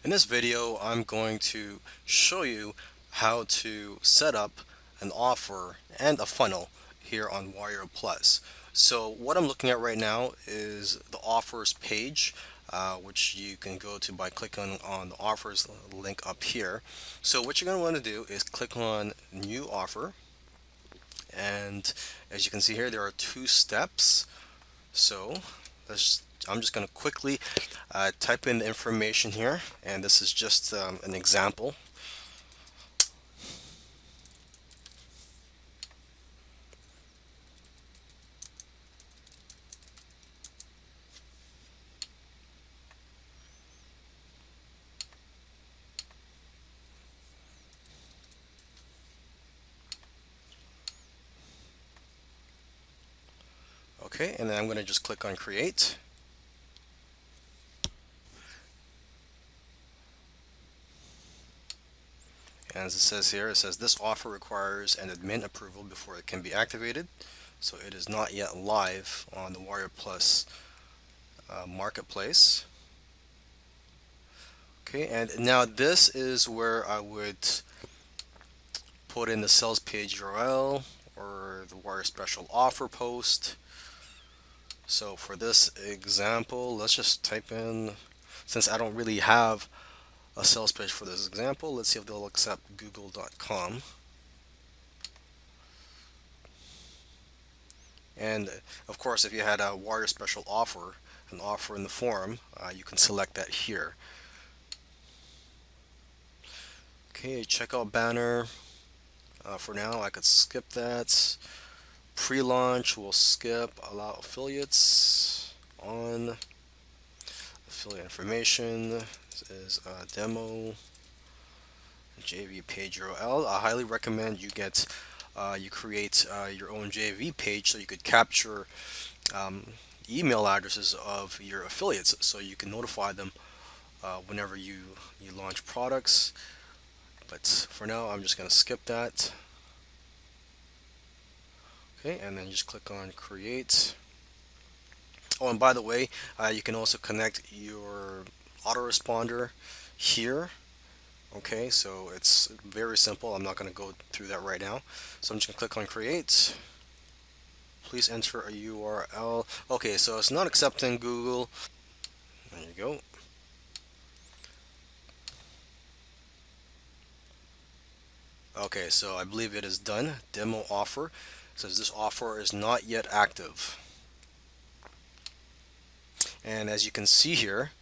In this video, I'm going to show you how to set up an offer and a funnel here on Warrior Plus. So what I'm looking at right now is the offers page, which you can go to by clicking on the offers link up here. So what you're going to want to do is click on new offer. And as you can see here, there are two steps. So I'm just going to quickly type in the information here, and this is just an example. Okay, and then I'm going to just click on create. And as it says here, it says this offer requires an admin approval before it can be activated. So it is not yet live on the Warrior Plus marketplace. Okay, and now this is where I would put in the sales page URL or the Warrior Special Offer post. So for this example, let's just type in, since I don't really have a sales page for this example, let's see if they'll accept google.com. And of course, if you had a Warrior Special Offer, an offer in the forum, you can select that here. Okay, checkout banner. For now, I could skip that. Pre-launch, we'll skip. Allow affiliates on. Affiliate information. This is a demo. JV page URL. I highly recommend you create your own JV page so you could capture um, email addresses of your affiliates so you can notify them whenever you launch products. But for now, I'm just going to skip that. Okay, and then just click on create. Oh, and by the way, you can also connect your autoresponder here. Okay, so it's very simple. I'm not going to go through that right now. So I'm just going to click on create. Please enter a URL. Okay, so it's not accepting Google. There you go. Okay, so I believe it is done. Demo offer. It says this offer is not yet active. And as you can see here,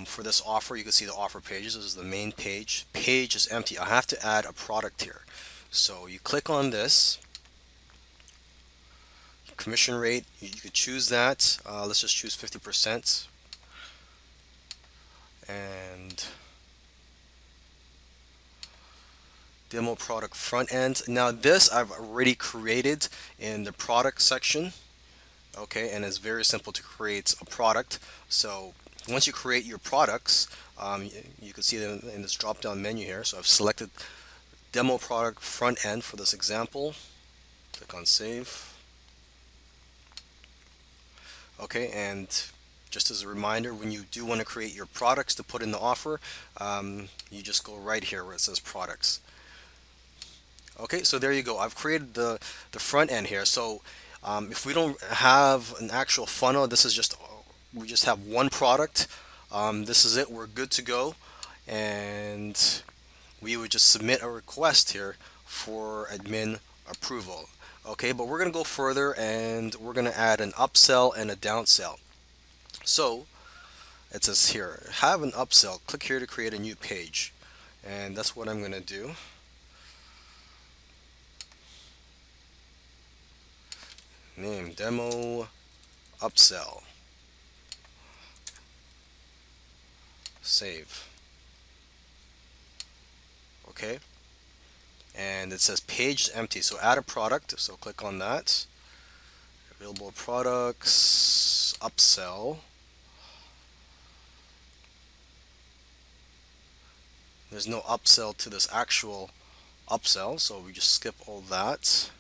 for this offer, you can see the offer pages. This is the main page. Page is empty. I have to add a product here. So you click on this. Commission rate, you could choose that. Let's just choose 50%. And demo product front end. Now this I've already created in the product section. Okay, and it's very simple to create a product. So once you create your products, you can see them in this drop down menu here. So I've selected demo product front end for this example. Click on save. Okay, and just as a reminder, when you do want to create your products to put in the offer, you just go right here where it says products. Okay, so there you go. I've created the front end here. So if we don't have an actual funnel, this is just we just have one product. This is it. We're good to go, and we would just submit a request here for admin approval. Okay, but we're gonna go further, and we're gonna add an upsell and a downsell. So it says here, have an upsell. Click here to create a new page, and that's what I'm gonna do. Name demo upsell. Save. Okay, and it says page is empty, so add a product. So click on that. Available products, upsell. There's no upsell to this actual upsell, so we just skip all that.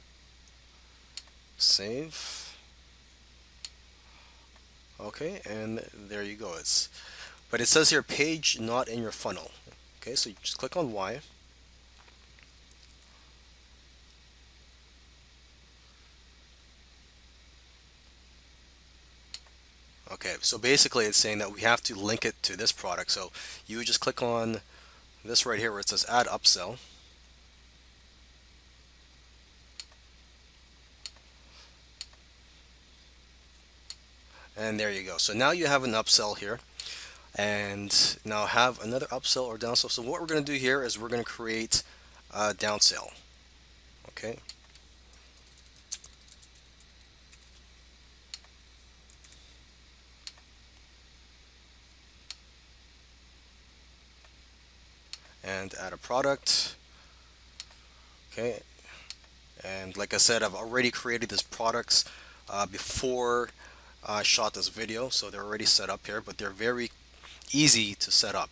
Save. Okay, and there you go. But it says here page not in your funnel. Okay, so you just click on Y. Okay, so basically it's saying that we have to link it to this product. So you would just click on this right here where it says add upsell. And there you go. So now you have an upsell here. And now have another upsell or downsell. So what we're going to do here is we're going to create a downsell. Okay. And add a product. Okay. And like I said, I've already created these products before I shot this video, so they're already set up here, but they're very easy to set up.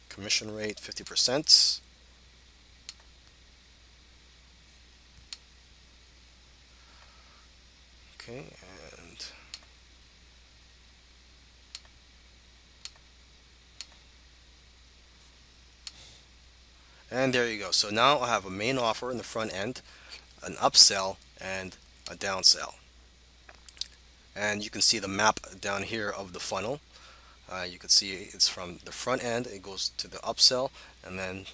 Commission rate 50%. Okay, and there you go. So now I have a main offer in the front end, an upsell, and a downsell. And you can see the map down here of the funnel. You can see it's from the front end, it goes to the upsell, and then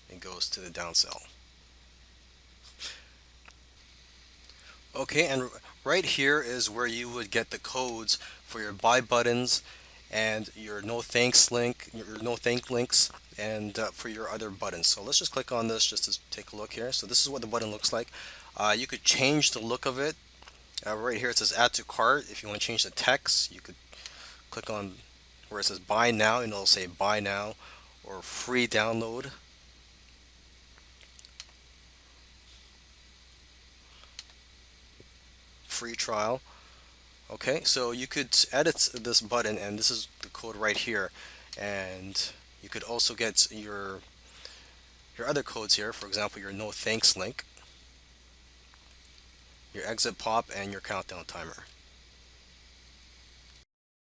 it goes to the downsell. Okay, and right here is where you would get the codes for your buy buttons and your no thanks link, your no thank links, and for your other buttons. So let's just click on this just to take a look here. So this is what the button looks like. You could change the look of it. Right here it says add to cart. If you want to change the text, you could click on where it says buy now and it'll say buy now or free download. Free trial. Okay, so you could edit this button, and this is the code right here. And you could also get your other codes here. For example, your no thanks link, your exit pop, and your countdown timer.